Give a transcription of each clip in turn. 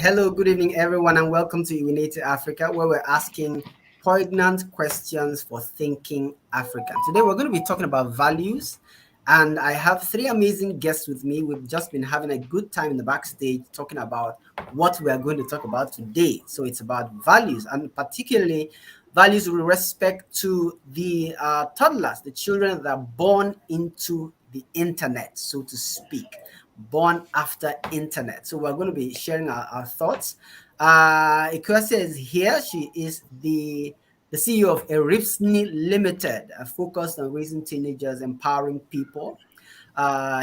Hello, good evening, everyone, and welcome to Unite Africa, where we're asking poignant questions for thinking African. Today, we're going to be talking about values, and I have three amazing guests with me. We've just been having a good time in the backstage talking about what we are going to talk about today. So it's about values, and particularly values with respect to the toddlers, the children that are born into the internet, so to speak, born after internet. So we're going to be sharing our thoughts. Ekuase is here. She is the CEO of Eripsni Limited, focused on raising teenagers, empowering people.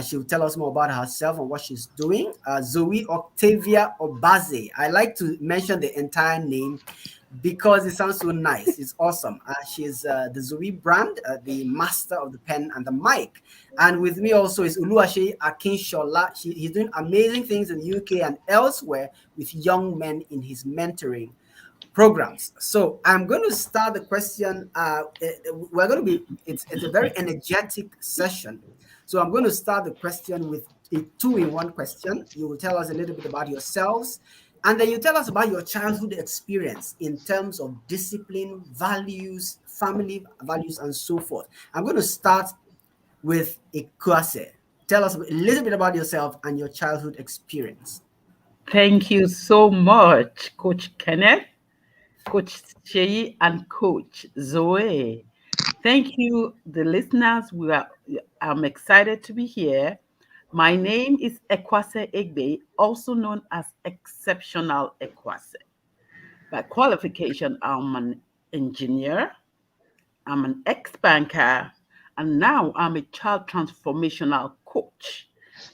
She'll tell us more about herself and what she's doing. Zoe Octavia Obazee. I like to mention the entire name because it sounds so nice. It's awesome. She's the Zoe brand, the master of the pen and the mic. And with me also is Oluwaseyi Akinsola. He's doing amazing things in the UK and elsewhere with young men in his mentoring programs. So I'm going to start the question. We're going to be, it's a very energetic session. So I'm going to start the question with a two-in-one question. You will tell us a little bit about yourselves, and then you tell us about your childhood experience in terms of discipline, values, family values, and so forth. I'm going to start with Ekuase. Tell us a little bit about yourself and your childhood experience. Thank you so much, Coach Kenneth, Coach Sheyi, and Coach Zoe. Thank you, the listeners. I'm excited to be here. My name is Ekuase Egbe, also known as Exceptional Ekuase. By qualification, I'm an engineer, I'm an ex-banker, and now I'm a child transformational coach.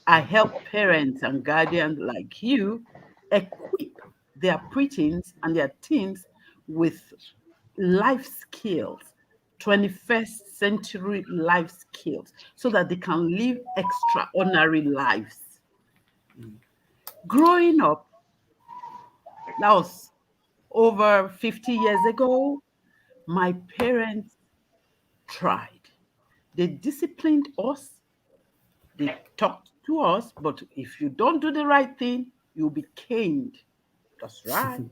I help parents and guardians like you equip their preteens and their teens with life skills, 21st century life skills, so that they can live extraordinary lives. Growing up, that was over 50 years ago, my parents tried. They disciplined us, they talked to us, but if you don't do the right thing, you'll be caned. That's right.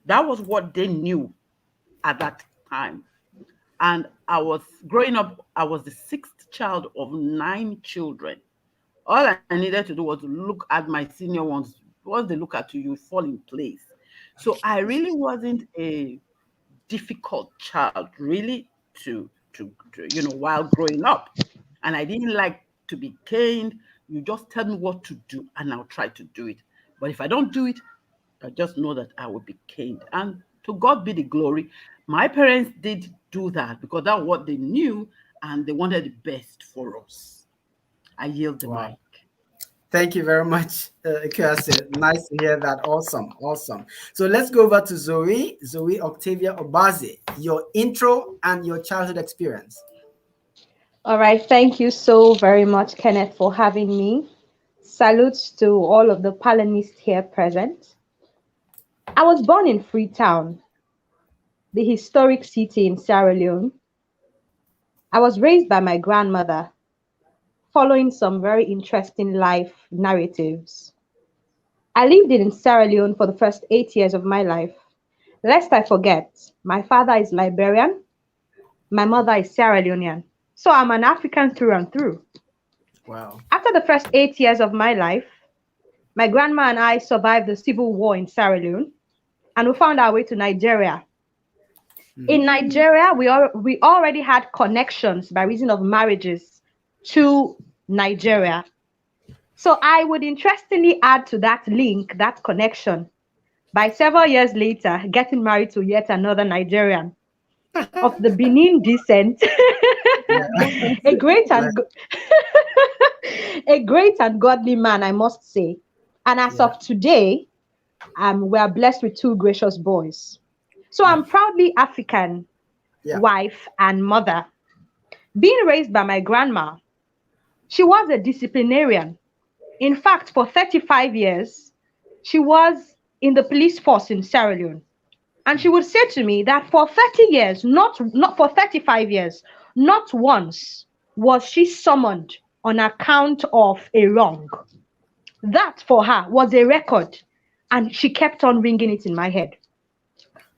That was what they knew at that time. And I was growing up, I was the sixth child of 9 children. All I needed to do was look at my senior ones. Once they look at you, you fall in place. So I really wasn't a difficult child, really, to while growing up. And I didn't like to be caned. You just tell me what to do, and I'll try to do it. But if I don't do it, I just know that I will be caned. And to God be the glory. My parents did do that because that's what they knew, and they wanted the best for us. I yield the Wow. mic. Thank you very much, Ekuase. Nice to hear that. Awesome. Awesome. So let's go over to Zoe Octavia Obazee, your intro and your childhood experience. All right, thank you so very much, Kenneth, for having me. Salutes to all of the Palanists here present. I was born in Freetown, the historic city in Sierra Leone. I was raised by my grandmother, following some very interesting life narratives. I lived in Sierra Leone for the first 8 years of my life. Lest I forget, my father is Liberian, my mother is Sierra Leonean. So I'm an African through and through. Wow. After the first 8 years of my life, my grandma and I survived the civil war in Sierra Leone, and we found our way to Nigeria. In Nigeria, we already had connections by reason of marriages to Nigeria. So I would interestingly add to that link, that connection, by several years later, getting married to yet another Nigerian of the Benin descent, a great and a great and godly man, I must say. And as of today, we are blessed with two gracious boys. So I'm proudly African wife and mother. Being raised by my grandma, she was a disciplinarian. In fact, for 35 years, she was in the police force in Sierra Leone. And she would say to me that for 30 years, not for 35 years, not once was she summoned on account of a wrong. That for her was a record. and she kept on ringing it in my head.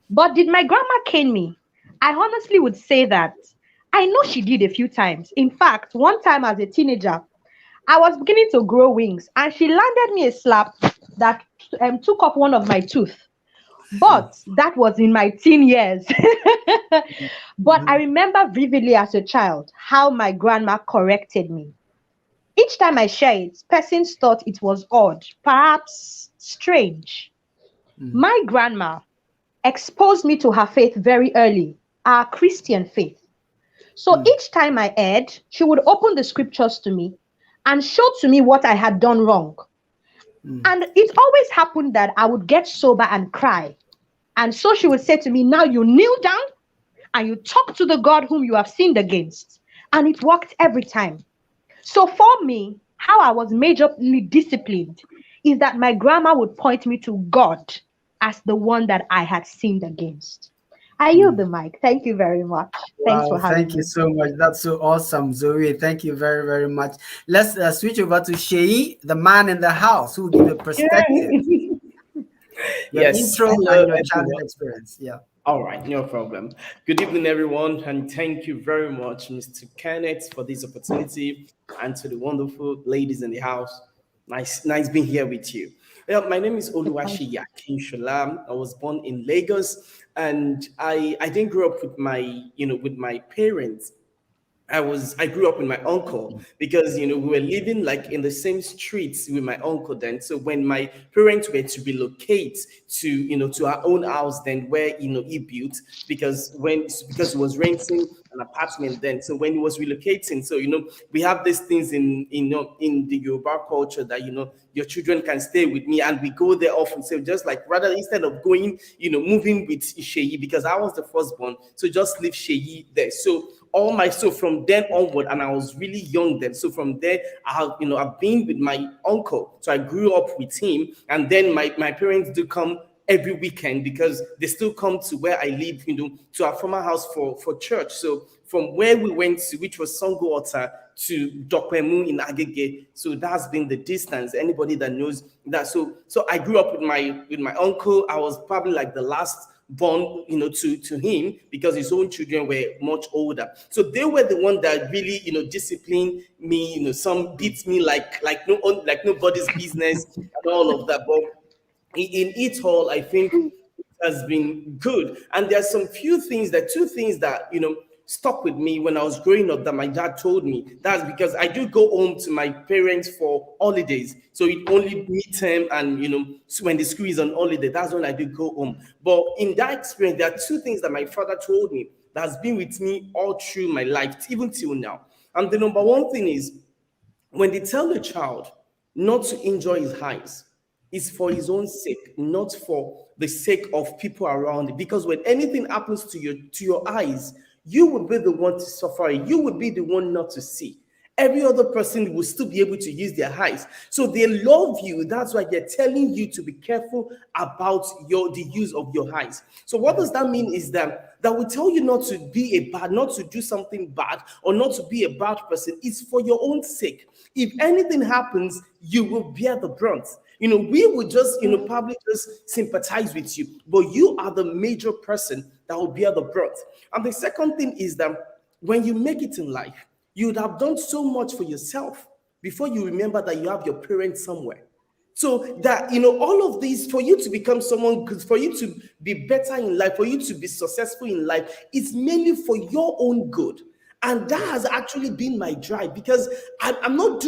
But did my grandma cane me? I honestly would say that I know she did a few times. In fact, one time as a teenager, I was beginning to grow wings and she landed me a slap that took off one of my teeth. But that was in my teen years. But I Mhm. remember vividly as a child how my grandma corrected me. Each time I share it, persons thought it was odd, perhaps strange. Mm. My grandma exposed me to her faith very early, our Christian faith. So Mm. each time I erred, she would open the scriptures to me and show to me what I had done wrong. Mm. And it always happened that I would get sober and cry. And so she would say to me, now you kneel down and you talk to the God whom you have sinned against. And it worked every time. So for me, how I was majorly disciplined is that my grandma would point me to God as the one that I had sinned against. I yield Mm. the mic. Thank you very much. Thanks for Wow, having thank you me. so much. That's so awesome, Zoe. Thank you very, very much. Let's switch over to Sheyi, the man in the house, who will give a perspective, your Yes, intro, hello and your childhood everyone. experience. Yeah. All right, no problem. Good evening, everyone, and thank you very much, Mr. Kenneth, for this opportunity, and to the wonderful ladies in the house. Nice being here with you. Yeah, my name is The pleasure. Oluwaseyi Akinsola. I was born in Lagos, and I didn't grow up with my parents. I grew up with my uncle because we were living like in the same streets with my uncle then. So when my parents were to relocate to our own house then where he built, because he was renting an apartment then. So when he was relocating, so we have these things in the Yoruba culture that your children can stay with me, and we go there often. So just like rather instead of going, moving with Sheyi, because I was the firstborn, so just leave Sheyi there. So from then onward, and I was really young then. So from there, I've been with my uncle. So I grew up with him, and then my parents do come every weekend because they still come to where I live, to our former house for church. So from where we went to, which was Songwater, to Dokwemu in Agege. So that's been the distance. Anybody that knows that. So I grew up with my uncle. I was probably like the last born, to him because his own children were much older. So they were the one that really, disciplined me. Some beat me like nobody's business and all of that. But in it all, I think it has been good. And there's two things that stuck with me when I was growing up that my dad told me. That's because I do go home to my parents for holidays. So it only midterm and so when the school is on holiday, that's when I do go home. But in that experience, there are two things that my father told me that has been with me all through my life, even till now. And the number one thing is when they tell the child not to enjoy his highs, it's for his own sake, not for the sake of people around it. Because when anything happens to your eyes, you will be the one to suffer. You will be the one not to see. Every other person will still be able to use their eyes. So they love you. That's why they're telling you to be careful about the use of your eyes. So what does that mean is that will tell you not to do something bad or not to be a bad person. It's for your own sake. If anything happens, you will bear the brunt. We would just, probably just sympathize with you, but you are the major person that will bear the brunt. And the second thing is that when you make it in life, you would have done so much for yourself before you remember that you have your parents somewhere. So that all of these for you to become someone good, for you to be better in life, for you to be successful in life, it's mainly for your own good. And that has actually been my drive because I'm not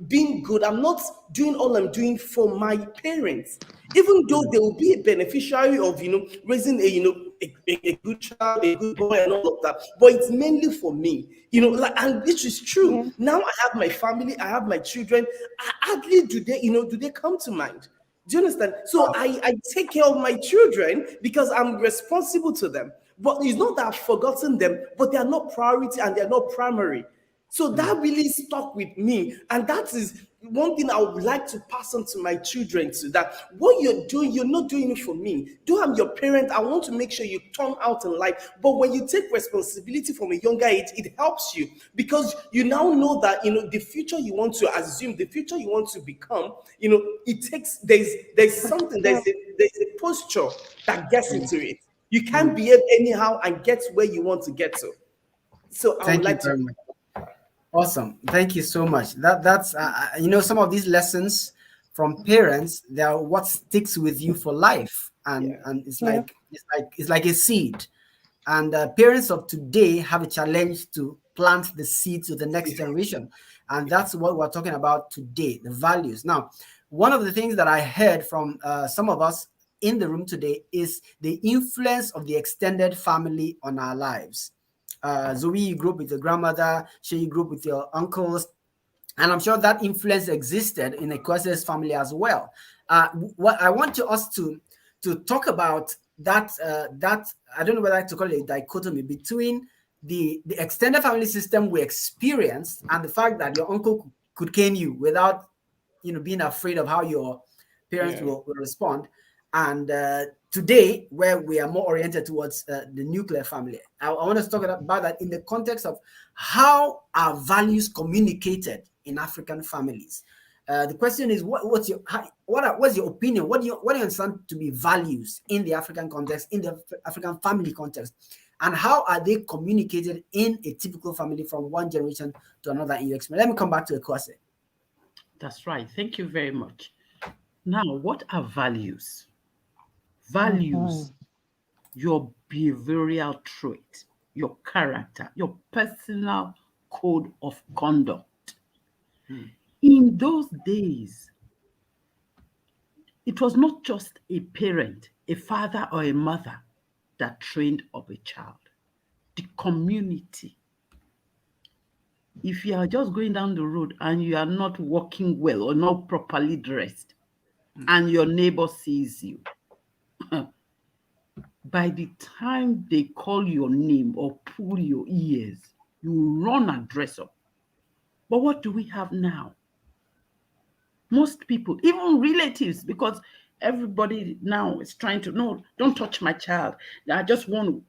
being good. I'm not doing all I'm doing for my parents, even though they will be a beneficiary of raising a good child, a good boy, and all of that. But it's mainly for me, and which is true. Yeah. Now I have my family, I have my children. Hardly do they come to mind. Do you understand? So I take care of my children because I'm responsible to them. But it's not that I've forgotten them, but they are not priority and they are not primary. So that really stuck with me. And that is one thing I would like to pass on to my children too, that what you're doing, you're not doing it for me. Though I'm your parent, I want to make sure you turn out in life. But when you take responsibility from a younger age, it helps you, because you now know that, the future you want to assume, the future you want to become, it takes, there's something, there's a posture that gets into it. You can't behave anyhow and get where you want to get to. So I would Thank you like to. very much. Awesome. Thank you so much. That's some of these lessons from parents, they are what sticks with you for life, and Yeah. it's Yeah. like a seed. And parents of today have a challenge to plant the seed to the next generation, and that's what we're talking about today: the values. Now, one of the things that I heard from some of us in the room today is the influence of the extended family on our lives. Zoe, you grew up with your grandmother. Shay, you grew up with your uncles, and I'm sure that influence existed in Ekwase's family as well. What I want us to talk about that I don't know whether to call it a dichotomy between the extended family system we experienced and the fact that your uncle could cane you without being afraid of how your parents Yeah. will respond, and today where we are more oriented towards the nuclear family. I want us to talk about that in the context of how are values communicated in African families. The question is, what's your opinion? What do you understand to be values in the African context, in the African family context, and how are they communicated in a typical family from one generation to another in your experience? Let me come back to Ekuase. That's right. Thank you very much. Now, what are values? Values, your behavioral trait, your character, your personal code of conduct. In those days, it was not just a parent, a father or a mother that trained up a child. The community. If you are just going down the road and you are not walking well or not properly dressed, and your neighbor sees you, by the time they call your name or pull your ears, you run and dress up. But what do we have now? Most people, even relatives, because everybody now is trying to, no, don't touch my child. I just want to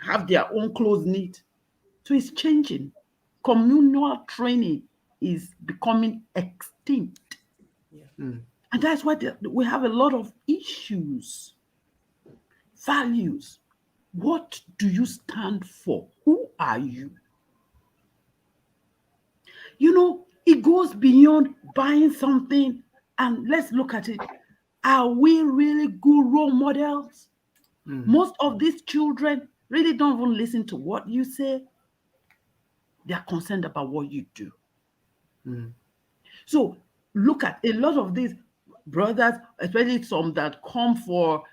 have their own clothes neat. So it's changing. Communal training is becoming extinct. Yeah. And that's why we have a lot of issues. Values. What do you stand for? Who are you? It goes beyond buying something, and let's look at it. Are we really good role models? Most of these children really don't even listen to what you say. They are concerned about what you do. So look at a lot of these brothers, especially some that come for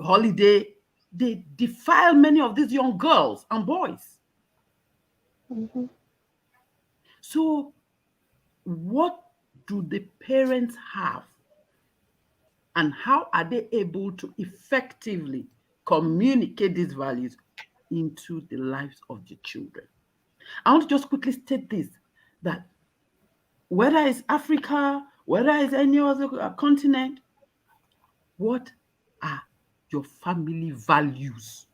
holiday, they defile many of these young girls and boys. So what do the parents have, and how are they able to effectively communicate these values into the lives of the children? I want to just quickly state this, that whether it's Africa, whether it's any other continent, what are your family values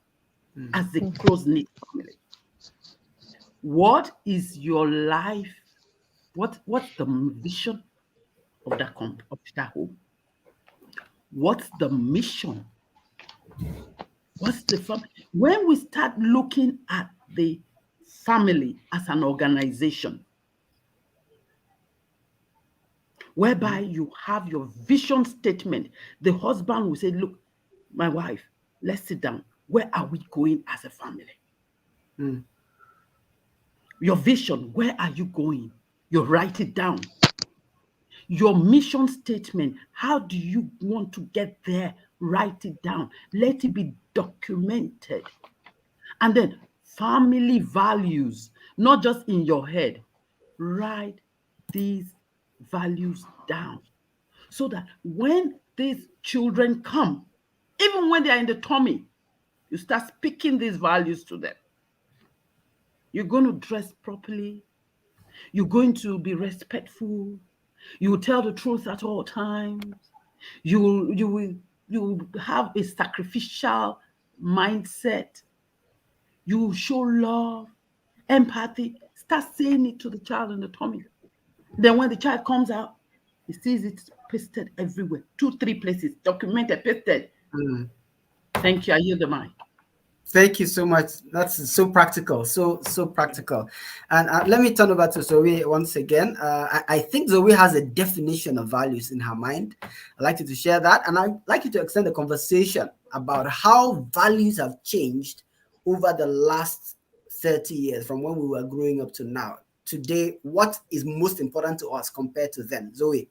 as a close-knit family? What is your life? What's the vision of that home? What's the mission? What's the family? When we start looking at the family as an organization, whereby you have your vision statement, the husband will say, look, my wife, let's sit down. Where are we going as a family? Your vision, where are you going? You write it down. Your mission statement, how do you want to get there? Write it down. Let it be documented. And then family values, not just in your head. Write these values down so that when these children come, even when they are in the tummy, you start speaking these values to them. You're going to dress properly. You're going to be respectful. You will tell the truth at all times. You will have a sacrificial mindset. You will show love, empathy. Start saying it to the child in the tummy. Then when the child comes out, he sees it pasted everywhere, 2, 3 places, documented, pasted. Mm. Thank you. I yield the mic. Thank you so much. That's so practical, so practical. And let me turn over to Zoe once again. I think Zoe has a definition of values in her mind. I'd like you to share that, and I'd like you to extend the conversation about how values have changed over the last 30 years, from when we were growing up to now. Today, what is most important to us compared to then? Zoe.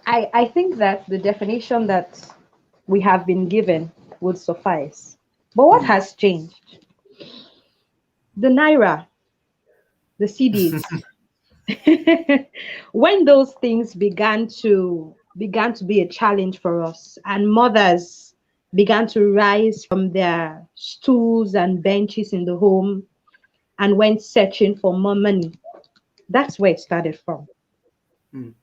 I think that the definition that we have been given would suffice. But what has changed? The naira, the CDs. When those things began to be a challenge for us, and mothers began to rise from their stools and benches in the home and went searching for more money, that's where it started from. Mm.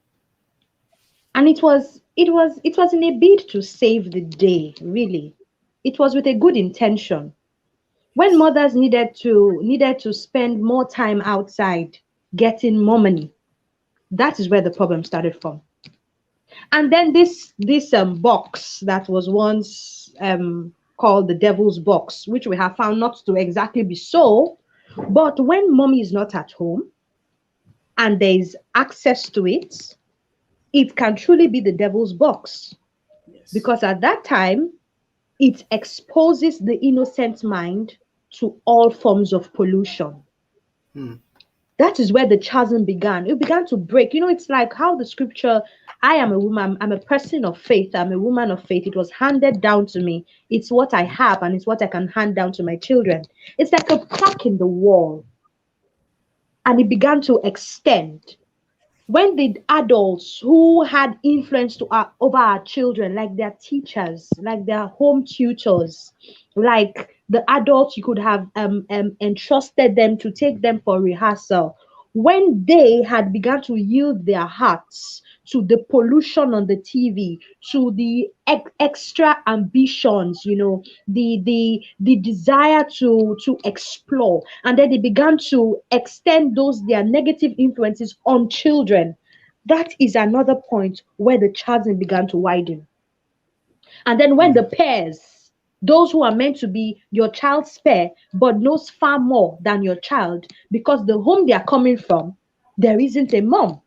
And it was in a bid to save the day, really. It was with a good intention. When mothers needed to spend more time outside getting more money, that is where the problem started from. And then this box that was once called the devil's box, which we have found not to exactly be so, but when mommy is not at home and there is access to it, it can truly be the devil's box. Yes. Because at that time, it exposes the innocent mind to all forms of pollution. Mm. That is where the chasm began. It began to break. It's like how the scripture, I am a woman, I'm a person of faith, I'm a woman of faith. It was handed down to me. It's what I have, and it's what I can hand down to my children. It's like a crack in the wall. And it began to extend. When the adults who had influence over our children, like their teachers, like their home tutors, like the adults you could have entrusted them to take them for rehearsal, when they had begun to yield their hearts to the pollution on the TV, to the extra ambitions, the desire to explore, and then they began to extend those their negative influences on children. That is another point where the chasm began to widen. And then when the pairs, those who are meant to be your child's pair, but knows far more than your child, because the home they are coming from, there isn't a mom.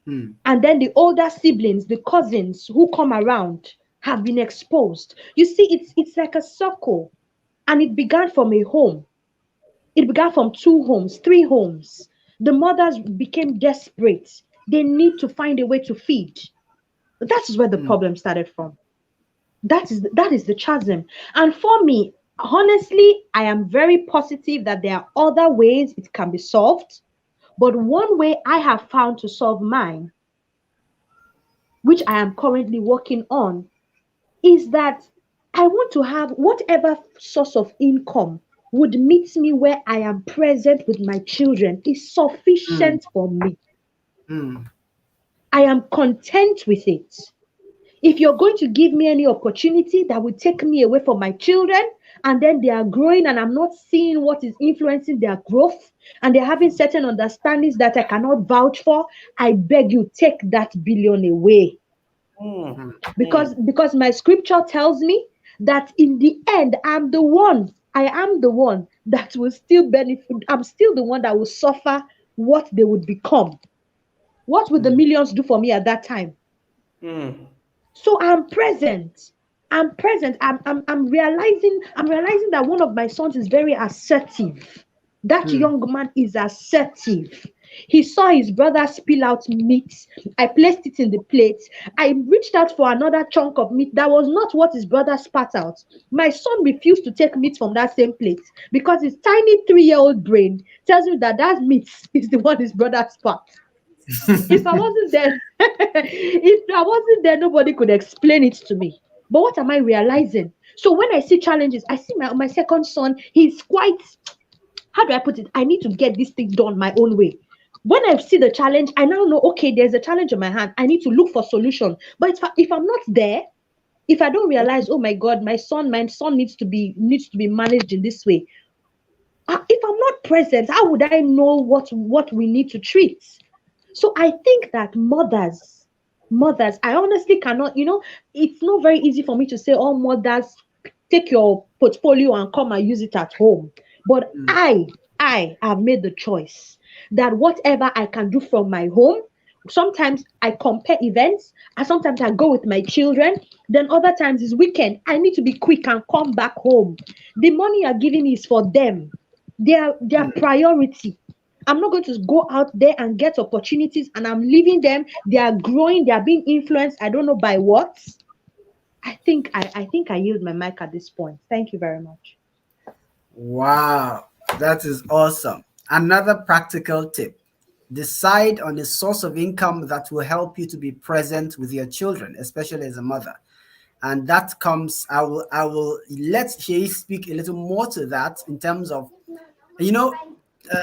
Mm. And then the older siblings, the cousins who come around, have been exposed. You see, it's like a circle. And it began from a home. It began from 2 homes, 3 homes. The mothers became desperate. They need to find a way to feed. That is where the problem started from. That is the chasm. And for me, honestly, I am very positive that there are other ways it can be solved. But one way I have found to solve mine, which I am currently working on, is that I want to have whatever source of income would meet me where I am present with my children is sufficient for me. Mm. I am content with it. If you're going to give me any opportunity that will take me away from my children, and then they are growing and I'm not seeing what is influencing their growth, and they're having certain understandings that I cannot vouch for, I beg you, take that billion away. Because my scripture tells me that in the end, I am the one that will still benefit. I'm still the one that will suffer what they would become. What would the millions do for me at that time? So I'm present. I'm realizing that one of my sons is very assertive. That young man is assertive. He saw his brother spill out meat. I placed it in the plate. I reached out for another chunk of meat that was not what his brother spat out. My son refused to take meat from that same plate because his tiny 3-year-old brain tells me that meat is the one his brother spat. If I wasn't there, nobody could explain it to me. But what am I realizing? So when I see challenges, I see my second son, he's quite how do I put it? I need to get this thing done my own way. When I see the challenge, I now know, okay, there's a challenge in my hand. I need to look for solution. But if I'm not there, if I don't realize, oh my God, my son needs to be managed in this way. If I'm not present, how would I know what we need to treat? So I think that mothers, I honestly cannot, it's not very easy for me to say, all mothers, take your portfolio and come and use it at home. But Mm. I have made the choice that whatever I can do from my home, sometimes I compare events, and sometimes I go with my children, then other times is weekend. I need to be quick and come back home. The money you're giving me is for them. Their priority. I'm not going to go out there and get opportunities and I'm leaving them. They are growing, they are being influenced. I don't know by what. I think I yield my mic at this point. Thank you very much. Wow, that is awesome. Another practical tip: decide on a source of income that will help you to be present with your children, especially as a mother. And that comes, I will let Shay speak a little more to that in terms of, you know,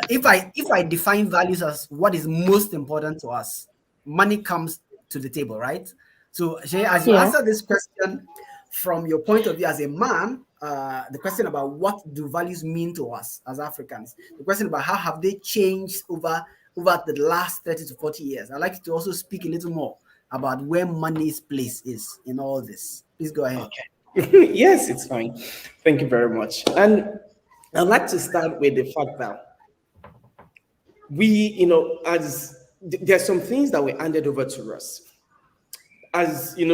if I define values as what is most important to us, money comes to the table, right? So Shay, as you Yeah. answer this question from your point of view as a man, the question about what do values mean to us as Africans, the question about how have they changed over the last 30 to 40 years. I'd like you to also speak a little more about where money's place is in all this. Please go ahead. Okay. Yes, it's fine. Thank you very much. And I'd like to start with the fact that we, there's some things that were handed over to us. As we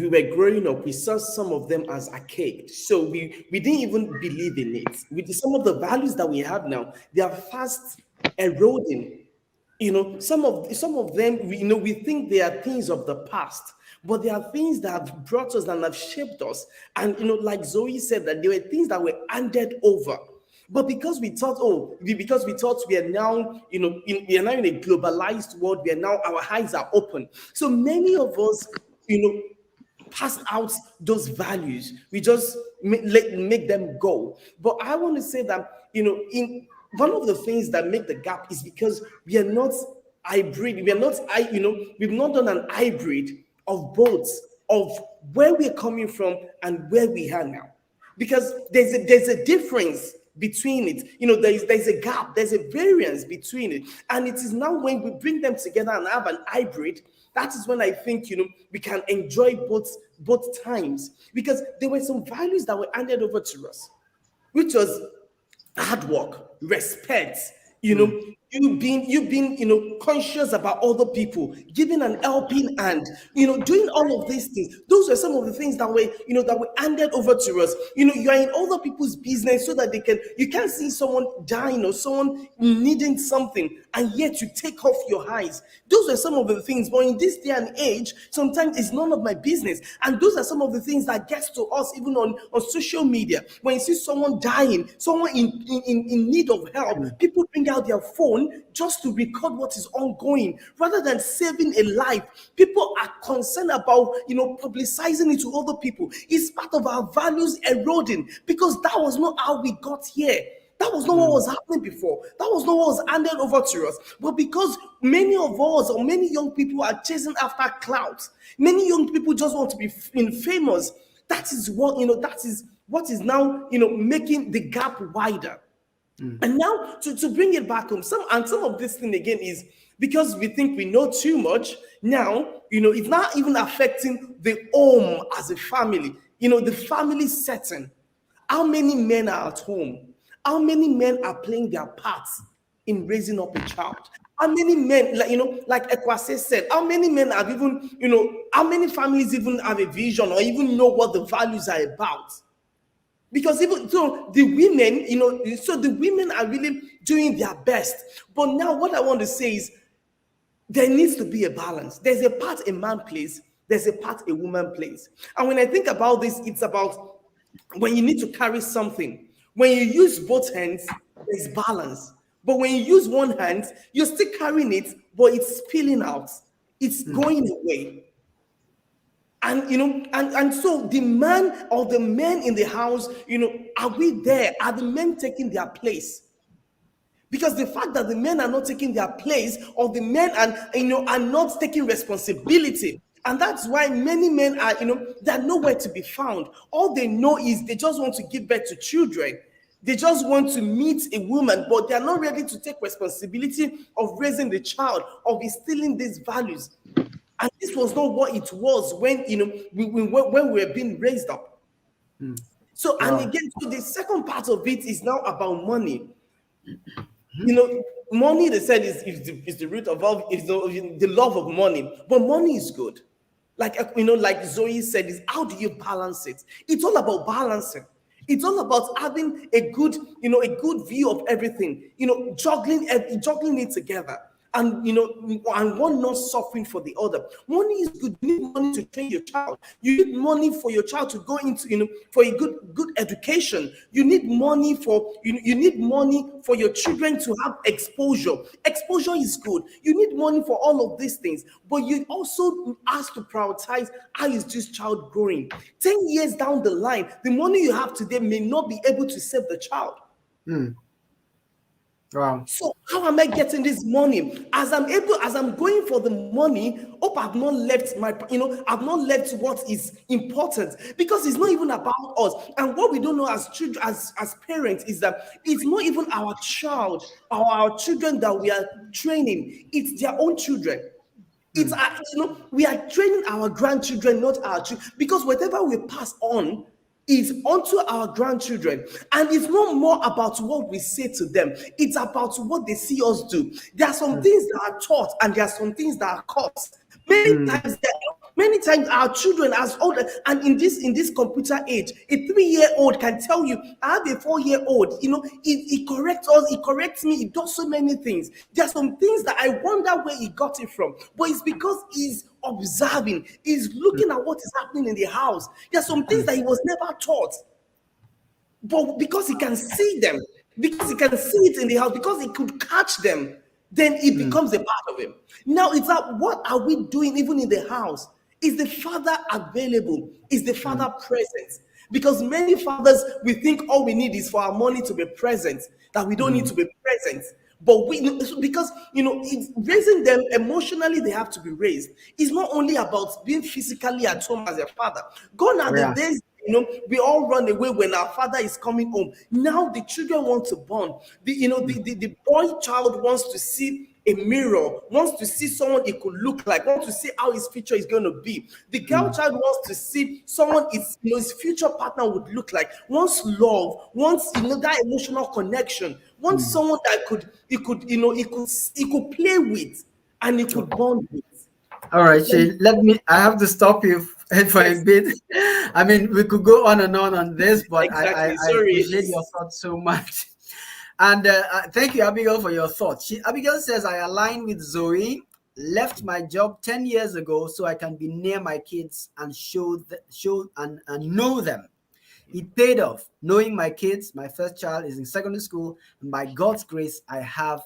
were growing up, we saw some of them as archaic. So we didn't even believe in it. With some of the values that we have now, they are fast eroding. Some of them, we think they are things of the past, but they are things that have brought us and have shaped us. And like Zoe said, that there were things that were handed over. But because we thought we are now, we are now in a globalized world, we are now, our eyes are open. So many of us, pass out those values. We just make them go. But I want to say that, in one of the things that make the gap is because we are not hybrid. We are not, we've not done an hybrid of both, of where we're coming from and where we are now, because there's a difference between it. There's a gap, there's a variance between it, and it is now when we bring them together and have an hybrid, that is when I think we can enjoy both times, because there were some values that were handed over to us, which was hard work, respect, you know, Mm. you being conscious about other people, giving an helping hand, doing all of these things. Those were some of the things that were handed over to us. You are in other people's business so that you can't see someone dying or someone needing something, and yet you take off your eyes. Those were some of the things. But in this day and age, sometimes it's none of my business. And those are some of the things that gets to us even on social media. When you see someone dying, someone in need of help, Mm. people bring out their phone just to record what is ongoing rather than saving a life. People are concerned about publicizing it to other people. It's part of our values eroding, because that was not how we got here. That was not what Mm. was happening before. That was not what was handed over to us. But because many of us, or many young people, are chasing after clouds, many young people just want to be famous. That is what is now making the gap wider. Mm. And now to bring it back home, some of this thing again is because we think we know too much. Now, it's not even affecting the home as a family, the family setting. How many men are at home? How many men are playing their parts in raising up a child? How many men, like Ekuase said, how many men have even, how many families even have a vision or even know what the values are about? Because even so, the women are really doing their best. But now, what I want to say is there needs to be a balance. There's a part a man plays, there's a part a woman plays. And when I think about this, it's about when you need to carry something. When you use both hands, there's balance. But when you use one hand, you're still carrying it, but it's spilling out, it's Mm. going away. And so the man or the men in the house, are we there? Are the men taking their place? Because the fact that the men are not taking their place, or the men are not taking responsibility, and that's why many men are, they're nowhere to be found. All they know is they just want to give birth to children. They just want to meet a woman, but they are not ready to take responsibility of raising the child, of instilling these values. And this was not what it was when when we were being raised up. So, and Wow. again, so the second part of it is now about money. Mhm. Money, they said, is the root of all, is the love of money. But money is good. Like Zoe said, is how do you balance it? It's all about balancing. It's all about having a good view of everything. Juggling it together, and one not suffering for the other. Money is good. You need money to train your child. You need money for your child to go into, for a good education. You need money you need money for your children to have exposure. Exposure is good. You need money for all of these things, but you also have to prioritize, how is this child growing. 10 years down the line, the money you have today may not be able to save the child. Mm. Wow. So how am I getting this money? As I'm going for the money, hope I've not left what is important, because it's not even about us. And what we don't know as children, as parents, is that it's not even our child or our children that we are training. It's their own children. It's we are training our grandchildren, not our children, because whatever we pass on is onto our grandchildren. And it's not more about what we say to them, it's about what they see us do. There are some things that are taught, and there are some things that are caught. Many times our children, as old, and in this computer age, a 3-year-old can tell you, I have a 4-year-old, it corrects us, it corrects me, it does so many things. There are some things that I wonder where he got it from, but it's because he's observing, he's looking at what is happening in the house. There are some things that he was never taught, but because he can see them, because he can see it in the house, because he could catch them, then it becomes a part of him. Now it's like, what are we doing even in the house? Is the father available? Is the father present? Because many fathers, we think all we need is for our money to be present, that we don't need to be present. But because it's raising them emotionally, they have to be raised. It's not only about being physically at home as a father. Gone are the Yeah. days, we all run away when our father is coming home. Now the children want to bond. The boy child wants to see a mirror, wants to see someone he could look like, wants to see how his future is going to be. The girl child wants to see someone his future partner would look like, wants love, wants that emotional connection, wants someone that he could play with, and he could bond with. All right, Shay, I have to stop you for a Yes, bit. I mean, we could go on and on this, but I exactly. Sorry. appreciate your thoughts so much. And thank you, Abigail, for your thoughts. Abigail says, I align with Zoe, left my job 10 years ago so I can be near my kids and show and know them. It paid off. Knowing my kids, my first child is in secondary school, and by God's grace, I have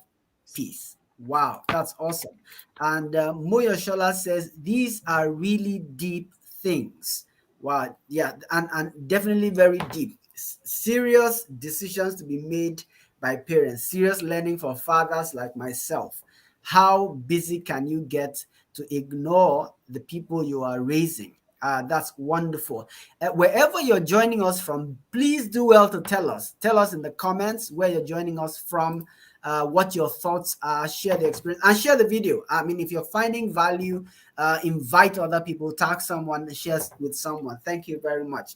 peace. Wow, that's awesome. And Moyo Shola says, these are really deep things. Wow, yeah, and definitely very deep. Serious decisions to be made by parents, serious learning for fathers like myself. How busy can you get to ignore the people you are raising? That's wonderful. Wherever you're joining us from, please do well to tell us. Tell us in the comments where you're joining us from, what your thoughts are, share the experience, and share the video. I mean, if you're finding value, invite other people, tag someone, share with someone. Thank you very much.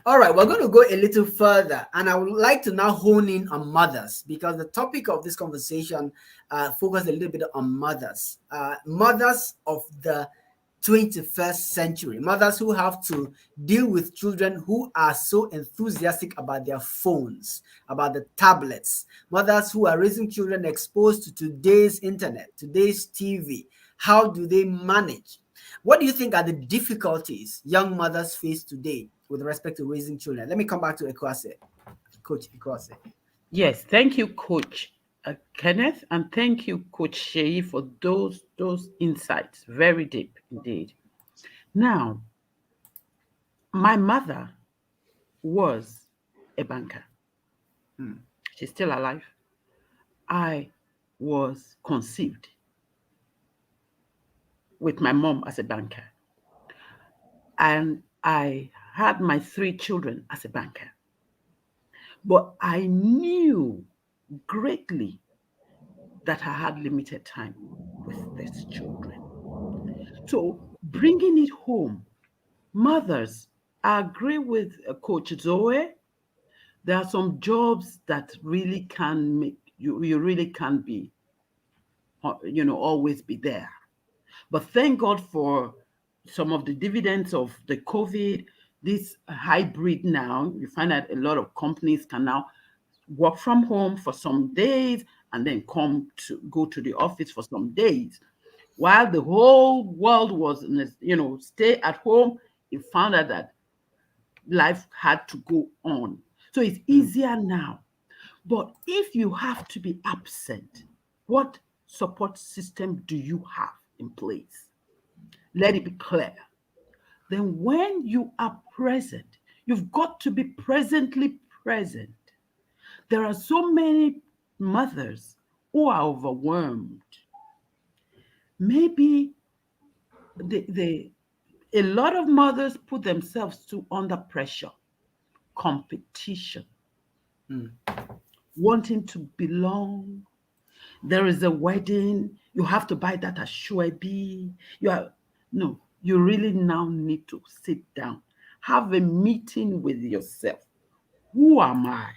All right, we're going to go a little further, and I would like to now hone in on mothers, because the topic of this conversation focused a little bit on mothers, mothers of the 21st century, mothers who have to deal with children who are so enthusiastic about their phones, about the tablets, mothers who are raising children exposed to today's internet, today's TV. How do they manage? What do you think are the difficulties young mothers face today with respect to raising children? Let me come back to Ekuase, Coach Ekuase. Yes, thank you, Coach Kenneth, and thank you, Coach Shei, for those insights. Very deep indeed. Now, my mother was a banker. She's still alive. I was conceived with my mom as a banker, and I had my three children as a banker. But I knew greatly that I had limited time with these children. So bringing it home, mothers, I agree with Coach Zoe. There are some jobs that really can make you really can be, always be there. But thank God for some of the dividends of the COVID, this hybrid now. You find that a lot of companies can now work from home for some days and then go to the office for some days. While the whole world was, stay at home, you found out that life had to go on. So it's easier now. But if you have to be absent, what support system do you have in place? Let it be clear. Then when you are present, you've got to be presently present. There are so many mothers who are overwhelmed. Maybe a lot of mothers put themselves too under pressure, competition, wanting to belong. There is a wedding, you have to buy that ashwabi. No, you really now need to sit down, have a meeting with yourself. Who am I?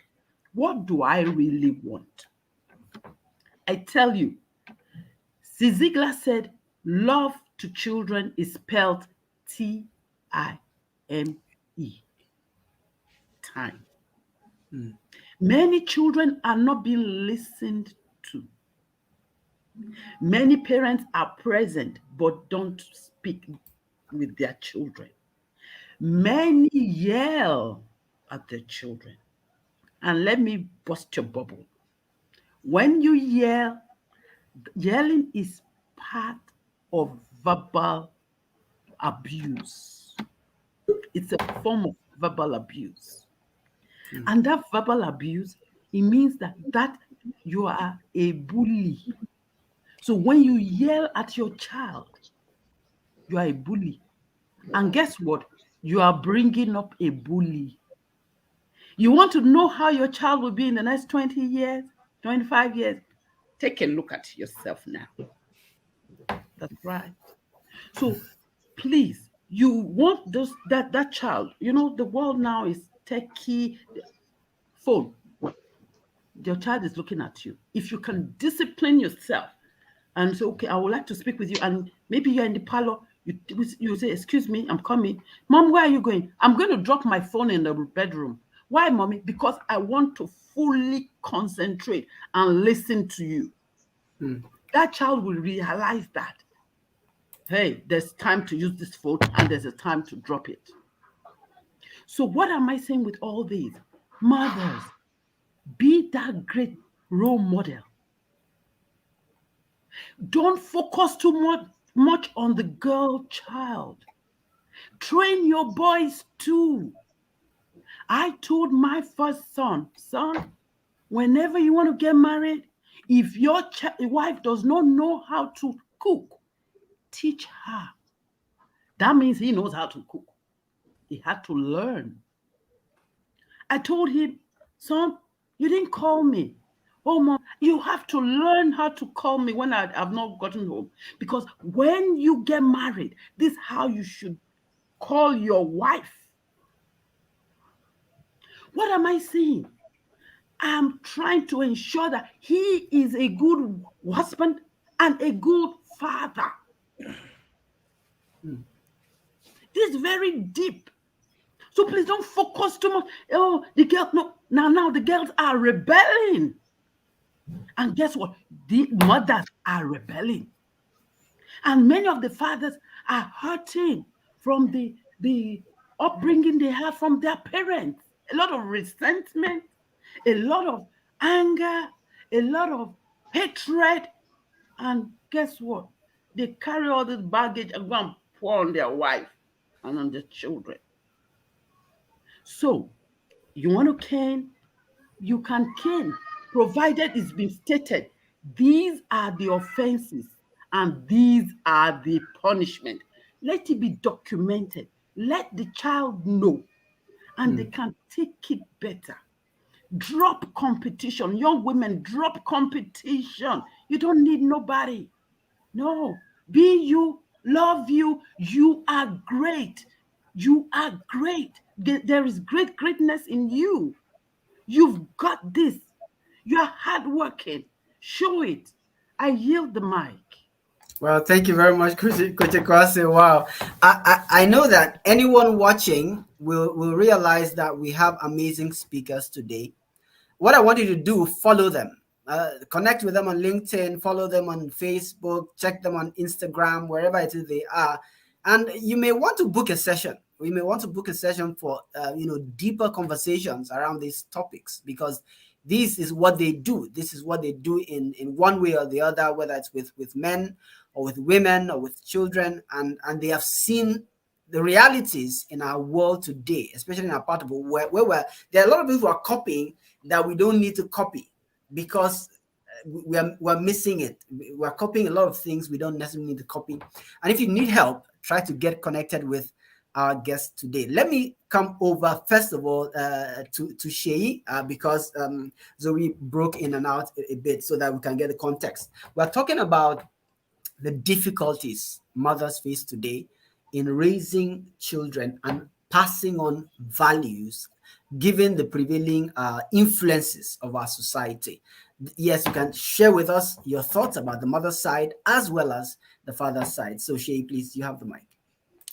What do I really want? I tell you, Ziegler said, love to children is spelled Time. Time. Many children are not being listened to. Many parents are present but don't speak with their children. Many yell at their children. And let me bust your bubble. When you yell, yelling is part of verbal abuse. It's a form of verbal abuse. And that verbal abuse, it means that you are a bully. So when you yell at your child, you are a bully. And guess what? You are bringing up a bully. You want to know how your child will be in the next 20 years, 25 years? Take a look at yourself now. That's right. So please, you want that child. The world now is techie phone. Your child is looking at you. If you can discipline yourself and say, okay, I would like to speak with you, and maybe you're in the parlor, you say, excuse me, I'm coming. Mom, where are you going? I'm going to drop my phone in the bedroom. Why, mommy? Because I want to fully concentrate and listen to you. That child will realize that, hey, there's time to use this phone and there's a time to drop it. So what am I saying with all these? Mothers, be that great role model. Don't focus too much on the girl child. Train your boys too. I told my first son, whenever you want to get married, if your wife does not know how to cook, teach her. That means he knows how to cook. He had to learn. I told him, son, you didn't call me. Oh, mom, you have to learn how to call me when I've not gotten home. Because when you get married, this is how you should call your wife. What am I saying? I'm trying to ensure that he is a good husband and a good father. This is very deep. So please don't focus too much. Oh, the girl, no, now the girls are rebelling. And guess what? The mothers are rebelling. And many of the fathers are hurting from the upbringing they have from their parents. A lot of resentment, a lot of anger, a lot of hatred. And guess what? They carry all this baggage and go and pour on their wife and on their children. So, you want to cane? You can cane, provided it's been stated, these are the offenses and these are the punishment. Let it be documented. Let the child know, and they can take it better. Drop competition. Young women, drop competition. You don't need nobody. No. Be you, love you. You are great. You are great. There is greatness in you. You've got this. You are hardworking. Show it. I yield the mic. Well, thank you very much, Coach Ekuase. Wow. I know that anyone watching will realize that we have amazing speakers today. What I want you to do, follow them. Connect with them on LinkedIn, follow them on Facebook, check them on Instagram, wherever it is they are. And you may want to book a session. We may want to book a session for deeper conversations around these topics, because this is what they do. This is what they do in one way or the other, whether it's with men or with women or with children, and they have seen the realities in our world today, especially in our part of the world where there are a lot of people who are copying that we don't need to copy, because we're missing it. We're copying a lot of things we don't necessarily need to copy. And if you need help, try to get connected with our guest today. Let me come over first of all to Seyi, because Zoe broke in and out a bit, so that we can get the context. We're talking about the difficulties mothers face today in raising children and passing on values given the prevailing influences of our society. Yes, you can share with us your thoughts about the mother's side as well as the father's side. So Seyi, please, you have the mic.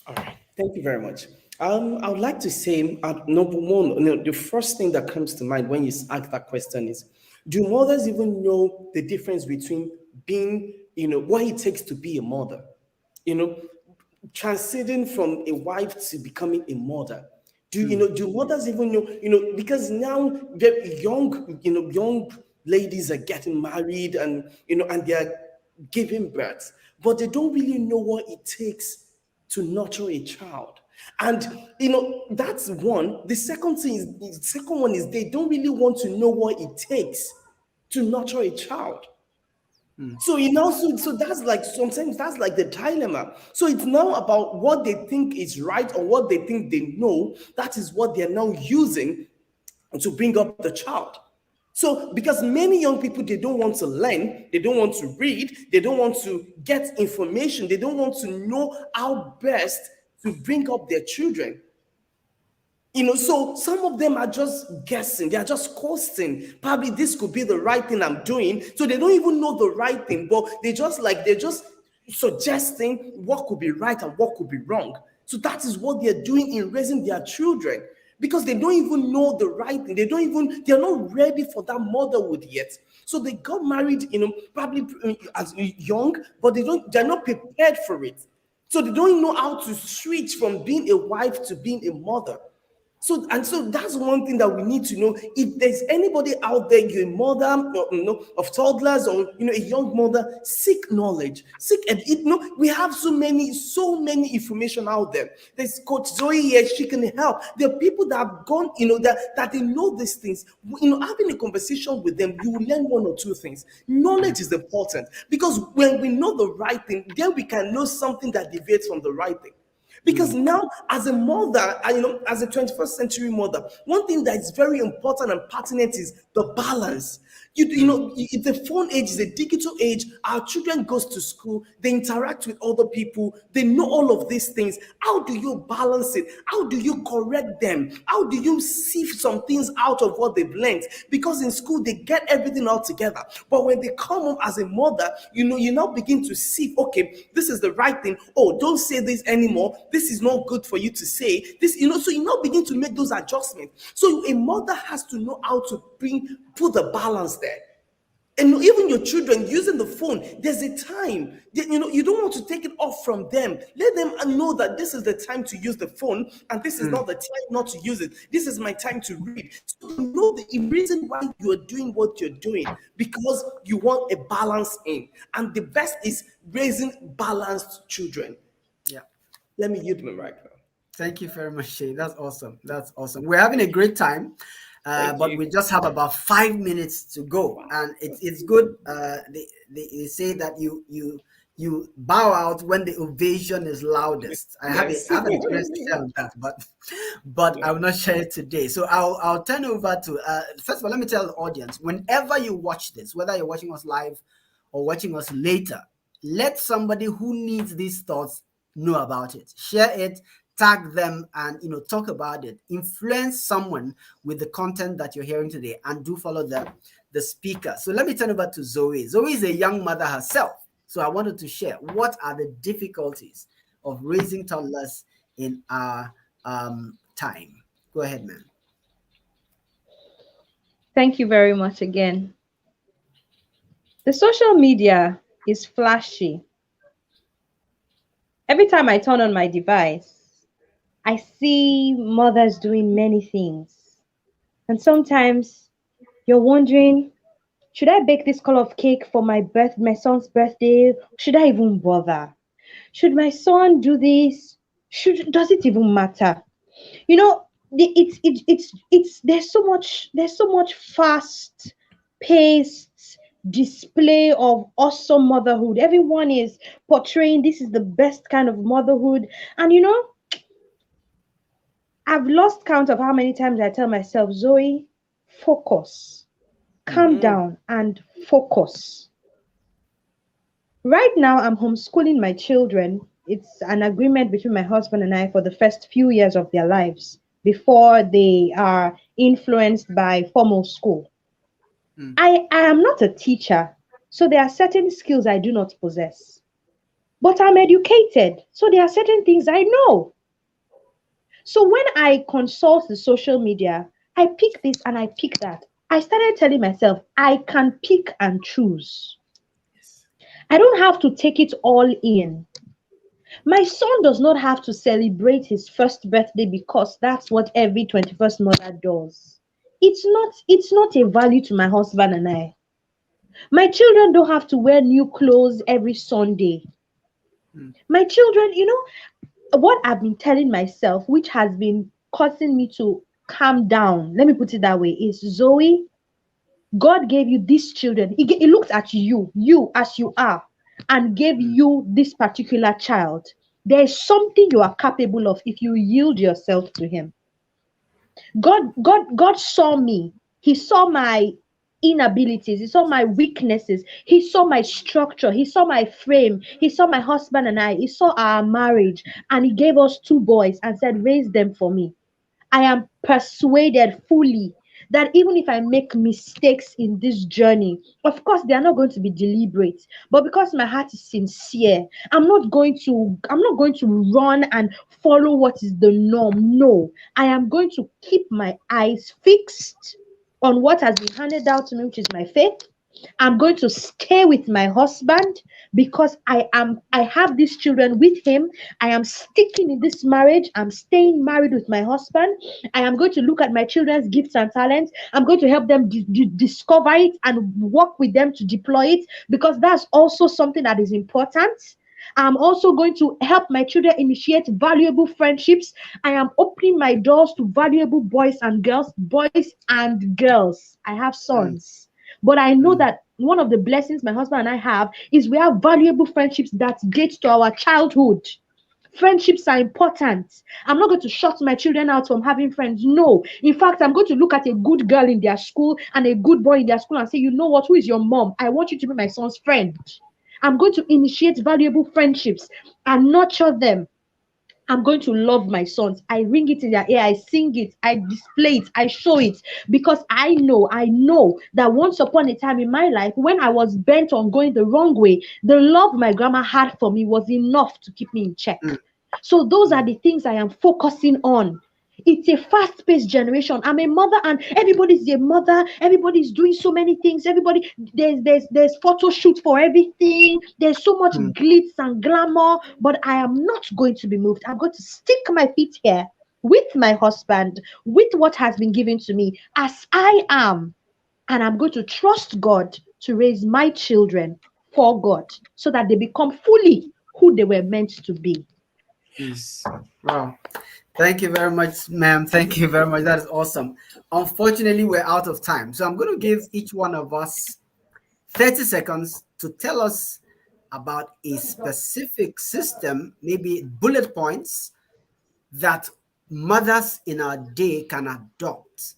All right. Thank you very much. I would like to say, number one, the first thing that comes to mind when you ask that question is, do mothers even know the difference between being, what it takes to be a mother? Transiting from a wife to becoming a mother. Do mothers even know? Because now young ladies are getting married, and and they're giving birth, but they don't really know what it takes to nurture a child. And that's one. The second one is they don't really want to know what it takes to nurture a child. So so that's like, sometimes that's like the dilemma. So it's now about what they think is right or what they think they know. That is what they're now using to bring up the child. So because many young people, they don't want to learn, they don't want to read, they don't want to get information, they don't want to know how best to bring up their children. So some of them are just guessing, they are just coasting. Probably this could be the right thing I'm doing. So they don't even know the right thing, but they're just suggesting what could be right and what could be wrong. So that is what they're doing in raising their children, because they don't even know the right thing. They're not ready for that motherhood yet. So they got married, probably as young, but they're not prepared for it. So they don't know how to switch from being a wife to being a mother. So that's one thing that we need to know. If there's anybody out there, you're a mother of toddlers, or a young mother, seek knowledge. We have so many information out there. There's Coach Zoe here, she can help. There are people that have gone, that they know these things. Having a conversation with them, you will learn one or two things. Knowledge is important, because when we know the right thing, then we can know something that deviates from the right thing. Because now, as a mother, as a 21st century mother, one thing that is very important and pertinent is the balance. If the phone age is a digital age, our children goes to school, they interact with other people, they know all of these things. How do you balance it? How do you correct them? How do you sieve some things out of what they've learned? Because in school, they get everything all together. But when they come home as a mother, you now begin to see, okay, this is the right thing. Oh, don't say this anymore. This is not good for you to say. So you now begin to make those adjustments. So a mother has to know how to put the balance there. And even your children using the phone, there's a time. You don't want to take it off from them. Let them know that this is the time to use the phone, and this is not the time not to use it. This is my time to read. So you know the reason why you are doing what you're doing, because you want a balance in. And the best is raising balanced children. Yeah. Let me use my right now. Thank you very much, Seyi. That's awesome. We're having a great time. Thank But you. we just have about 5 minutes to go, and it's good. They say that you bow out when the ovation is loudest. Yes. I have an experience to share on that, but Yeah. I will not share it today. So I'll turn over to first of all. Let me tell the audience: whenever you watch this, whether you're watching us live or watching us later, let somebody who needs these thoughts know about it. Share it, tag them, and talk about it. Influence someone with the content that you're hearing today, and do follow the speaker. So let me turn over to Zoe. Zoe is a young mother herself. So I wanted to share what are the difficulties of raising toddlers in our time. Go ahead, man. Thank you very much again. The social media is flashy. Every time I turn on my device, I see mothers doing many things. And sometimes you're wondering, should I bake this color of cake for my son's birthday? Should I even bother? Should my son do this? Does it even matter? You know, it's there's so much fast paced display of awesome motherhood. Everyone is portraying this is the best kind of motherhood. And I've lost count of how many times I tell myself, Zoe, focus, calm Mm-hmm. down and focus. Right now, I'm homeschooling my children. It's an agreement between my husband and I for the first few years of their lives before they are influenced by formal school. Mm. I am not a teacher, so there are certain skills I do not possess. But I'm educated, so there are certain things I know. So when I consult the social media, I pick this and I pick that. I started telling myself, I can pick and choose. Yes. I don't have to take it all in. My son does not have to celebrate his first birthday because that's what every 21st mother does. It's not a value to my husband and I. My children don't have to wear new clothes every Sunday. Mm. My children, what I've been telling myself, which has been causing me to calm down, let me put it that way, is Zoe, God gave you these children. He looked at you as you are, and gave Mm. you this particular child. There is something you are capable of if you yield yourself to Him. God saw me. He saw my inabilities. He saw my weaknesses. He saw my structure. He saw my frame. He saw my husband and I. He saw our marriage, and He gave us two boys and said, "Raise them for me." I am persuaded fully that even if I make mistakes in this journey, of course they are not going to be deliberate, but because my heart is sincere, I'm not going to run and follow what is the norm. No, I am going to keep my eyes fixed on what has been handed down to me, which is my faith. I'm going to stay with my husband because I have these children with him. I am sticking in this marriage. I'm staying married with my husband. I am going to look at my children's gifts and talents. I'm going to help them discover it and work with them to deploy it, because that's also something that is important. I'm also going to help my children initiate valuable friendships. I am opening my doors to valuable boys and girls. I have Mm. sons. But I know Mm. that one of the blessings my husband and I have is we have valuable friendships that date to our childhood. Friendships are important. I'm not going to shut my children out from having friends. No. In fact, I'm going to look at a good girl in their school and a good boy in their school and say, you know what? Who is your mom? I want you to be my son's friend. I'm going to initiate valuable friendships and nurture them. I'm going to love my sons. I ring it in their ear, I sing it, I display it, I show it, because I know that once upon a time in my life, when I was bent on going the wrong way, the love my grandma had for me was enough to keep me in check. Mm. So those are Mm. the things I am focusing on. It's a fast-paced generation. I'm a mother, and everybody's a mother. Everybody's doing so many things. Everybody, there's photo shoot for everything. There's so much Mm. glitz and glamour. But I am not going to be moved. I'm going to stick my feet here with my husband, with what has been given to me as I am, and I'm going to trust God to raise my children for God, so that they become fully who they were meant to be. Yes. Wow. Thank you very much, ma'am. Thank you very much. That is awesome. Unfortunately, we're out of time. So I'm going to give each one of us 30 seconds to tell us about a specific system, maybe bullet points that mothers in our day can adopt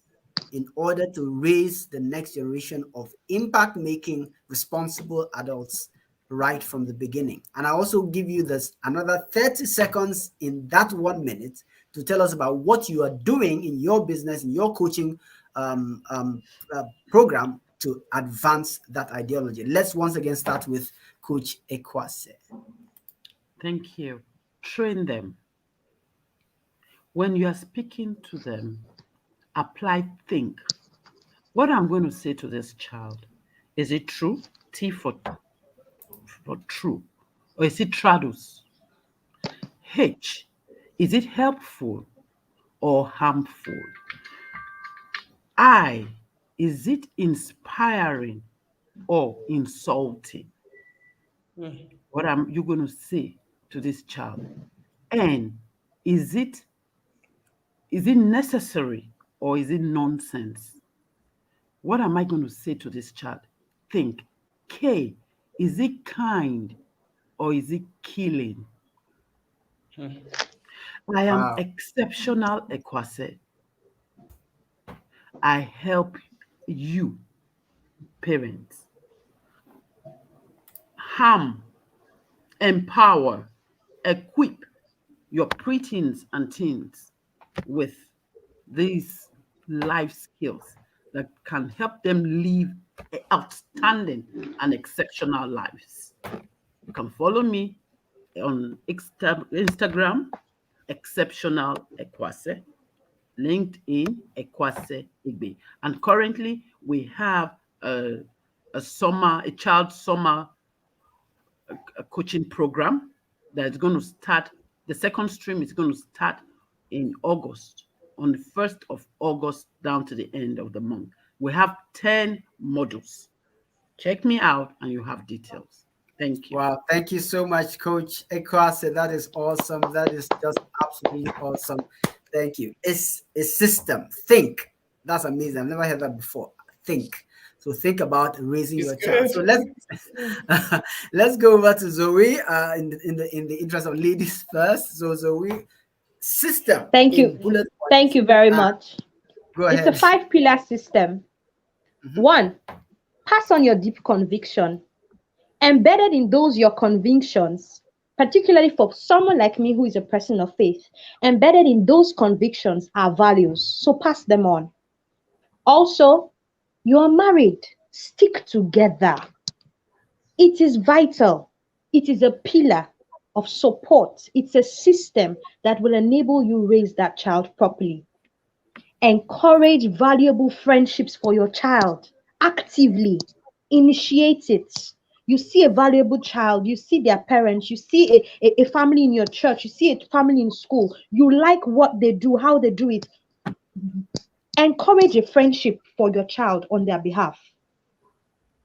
in order to raise the next generation of impact making responsible adults right from the beginning. And I also give you this another 30 seconds in that 1 minute to tell us about what you are doing in your business, in your coaching program to advance that ideology. Let's once again start with Coach Ekuase. Thank you. Train them. When you are speaking to them, apply think. What I'm going to say to this child, is it true? T for true. Or is it tradus? H, is it helpful or harmful? I, is it inspiring or insulting? What am you going to say to this child? N, is it necessary or is it nonsense? What am I going to say to this child? Think. K, is it kind or is it killing? I am exceptional, Ekuase. I help you, parents. Harm, empower, equip your preteens and teens with these life skills that can help them live outstanding and exceptional lives. You can follow me on Instagram, Exceptional Ekuase, LinkedIn, Ekuase Egbe. And currently we have a child summer coaching program that is going to start. The second stream is going to start in August, on the 1st of August down to the end of the month. We have 10 modules. Check me out and you have details. Thank you. Wow, thank you so much, Coach Ekuase. That is awesome. That is just absolutely awesome. Thank you. It's a system. Think. That's amazing. I've never heard that before. Think. So think about raising your child. So let's go over to Zoe. In the interest of ladies first. So Zoe, system. Thank you. Bullet points. Thank you very much. Go ahead. It's a 5-pillar system. 1, pass on your deep conviction. Embedded in those your convictions, particularly for someone like me who is a person of faith, embedded in those convictions are values. So pass them on. Also, you are married. Stick together. It is vital. It is a pillar of support. It's a system that will enable you raise that child properly. Encourage valuable friendships for your child. Actively initiate it. You see a valuable child, you see their parents, you see a family in your church, you see a family in school, you like what they do, how they do it. Encourage a friendship for your child on their behalf.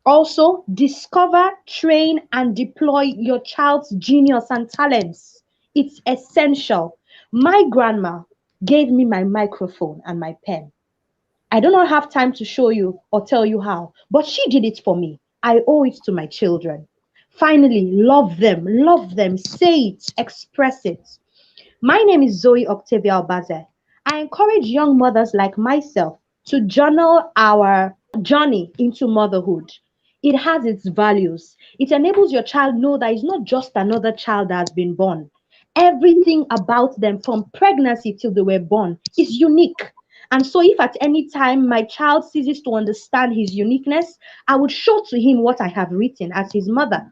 Also, discover, train, and deploy your child's genius and talents. It's essential. My grandma gave me my microphone and my pen. I do not have time to show you or tell you how, but she did it for me. I owe it to my children. Finally, love them, say it, express it. My name is Zoe Octavia Obazee. I encourage young mothers like myself to journal our journey into motherhood. It has its values. It enables your child know that it's not just another child that has been born. Everything about them from pregnancy till they were born is unique. And so if at any time my child ceases to understand his uniqueness, I would show to him what I have written as his mother.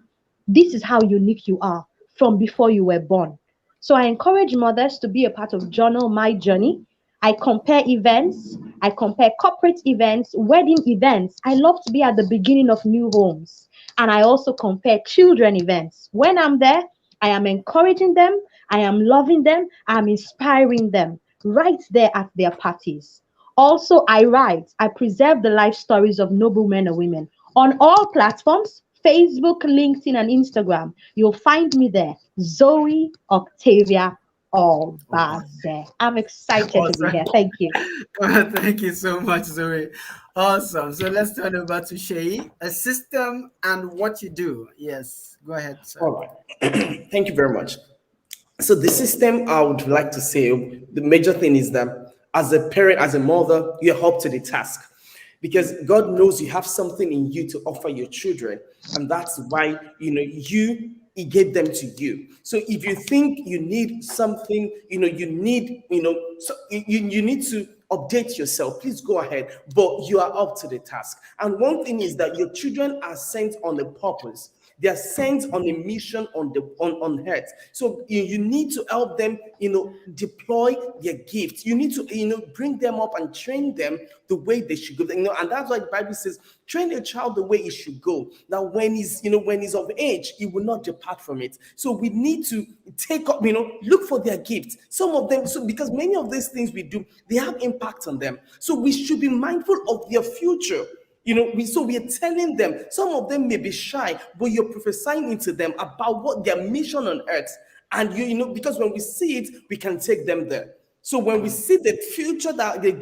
This is how unique you are from before you were born. So I encourage mothers to be a part of Journal My Journey. I compare events. I compare corporate events, wedding events. I love to be at the beginning of new homes. And I also compare children events. When I'm there, I am encouraging them. I am loving them. I'm inspiring them right there at their parties. Also, I write. I preserve the life stories of noble men and women on all platforms, Facebook, LinkedIn, and Instagram. You'll find me there, Zoe Octavia Obazee. I'm excited to be Awesome. here. Thank you. Thank you so much, Zoe. Awesome. So let's turn over to Shay. A system and what you do. Yes, go ahead, sir. All right. Thank you very much. So the system, I would like to say, the major thing is that as a parent, as a mother, you're up to the task, because God knows you have something in you to offer your children, and that's why He gave them to you. So if you think you need something, so you need to update yourself, please go ahead, but you are up to the task. And one thing is that your children are sent on a purpose. They are sent on a mission on earth. So you need to help them, deploy their gifts. You need to, bring them up and train them the way they should go. And that's why the Bible says, train a child the way he should go. Now, when he's of age, he will not depart from it. So we need to take up, look for their gifts. Some of them, so because many of these things we do, they have impact on them. So we should be mindful of their future. We are telling them, some of them may be shy, but you're prophesying into them about what their mission on earth. And because when we see it, we can take them there. So when we see the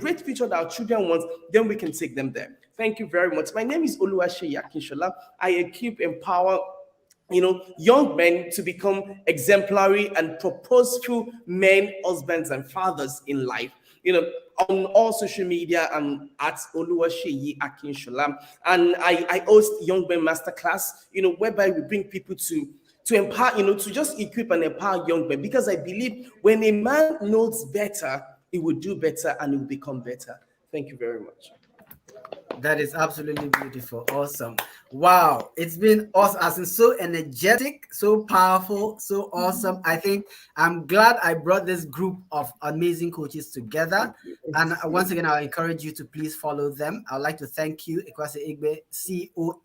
great future that our children want, then we can take them there. Thank you very much. My name is Oluwaseyi Akinsola. I equip, empower, young men to become exemplary and purposeful men, husbands, and fathers in life. On all social media, I'm at Oluwaseyi Akinsola, and I host Young Men Masterclass, whereby we bring people to empower, to just equip and empower young men, because I believe when a man knows better, he will do better and he will become better. Thank you very much. That is absolutely beautiful. Awesome. Wow. It's been awesome. As in so energetic, so powerful, so awesome. I think I'm glad I brought this group of amazing coaches together. And once again, I'll encourage you to please follow them. I'd like to thank you, Ekuase Egbe, CEO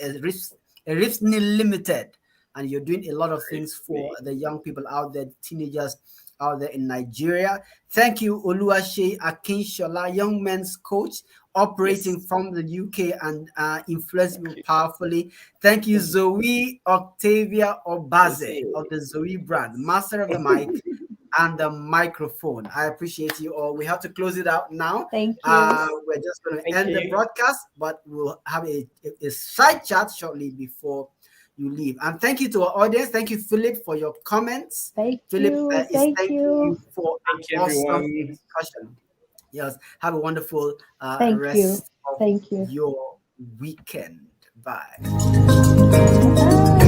Erifsni Limited. And you're doing a lot of things for the young people out there, teenagers out there in Nigeria. Thank you, Oluwaseyi Akinsola, young men's coach, operating from the UK and influencing people powerfully. Thank you, Zoe Octavia Obazee of the Zoe brand, master of the mic and the microphone. I appreciate you all. We have to close it out now. Thank you. We're just going to end the broadcast, but we'll have a side chat shortly before you leave. And thank you to our audience. Thank you, Philip, for your comments. Philip is thanking you for an awesome discussion. Yes, have a wonderful rest of your weekend. Bye. Bye.